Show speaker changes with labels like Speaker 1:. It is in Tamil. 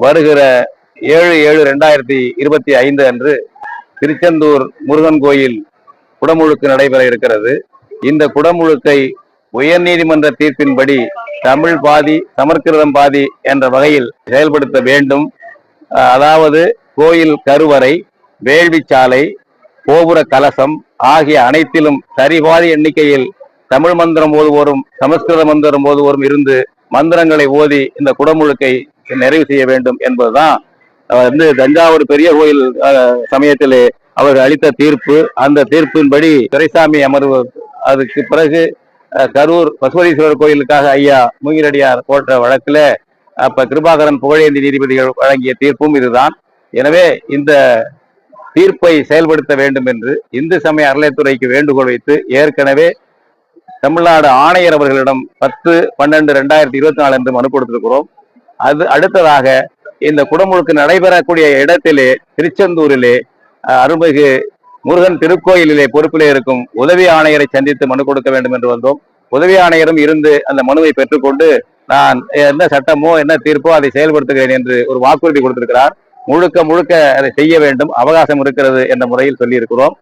Speaker 1: வருகிற 7/7/2025 அன்று திருச்செந்தூர் முருகன் கோயில் குடமுழுக்கு நடைபெற இருக்கிறது. இந்த குடமுழுக்கை உயர்நீதிமன்ற தீர்ப்பின்படி தமிழ் பாதி சமஸ்கிருதம் பாதி என்ற வகையில் செயல்படுத்த வேண்டும். அதாவது கோயில் கருவறை, வேள்விச்சாலை, கோபுர கலசம் ஆகிய அனைத்திலும் சரிபாதி எண்ணிக்கையில் தமிழ் மந்திரம் ஓதுவோரும் சமஸ்கிருத மந்திரம் ஓதுவோரும் இருந்து மந்திரங்களை ஓதி இந்த குடமுழுக்கை நிறைவு செய்ய வேண்டும் என்பதுதான் தஞ்சாவூர் பெரிய கோயில் சமயத்திலே அவர்கள் அளித்த தீர்ப்பு. அந்த தீர்ப்பின்படி துரைசாமி அமர்வு, அதுக்கு பிறகு கரூர் பசுபதீஸ்வரர் கோயிலுக்காக ஐயா மூங்கிலடியார் போட்ட வழக்குல அப்ப கிருபாகரன் புகழேந்தி நீதிபதிகள் வழங்கிய தீர்ப்பும் இதுதான். எனவே இந்த தீர்ப்பை செயல்படுத்த வேண்டும் என்று இந்து சமய அறநிலையத்துறைக்கு வேண்டுகோள் வைத்து ஏற்கனவே தமிழ்நாடு ஆணையர் அவர்களிடம் 10/12/2024 என்று மனு கொடுத்திருக்கிறோம். அது அடுத்ததாக இந்த குடமுழுக்கு நடைபெறக்கூடிய இடத்திலே திருச்செந்தூரிலே அருள்மிகு முருகன் திருக்கோயிலிலே பொறுப்பிலே இருக்கும் உதவி ஆணையரை சந்தித்து மனு கொடுக்க வேண்டும் என்று வந்தோம். உதவி ஆணையரும் இருந்து அந்த மனுவை பெற்றுக்கொண்டு நான் என்ன சட்டமோ என்ன தீர்ப்போ அதை செயல்படுத்துகிறேன் என்று ஒரு வாக்குறுதி கொடுத்திருக்கிறார். முழுக்க அதை செய்ய வேண்டும், அவகாசம் இருக்கிறது என்ற முறையில் சொல்லியிருக்கிறோம்.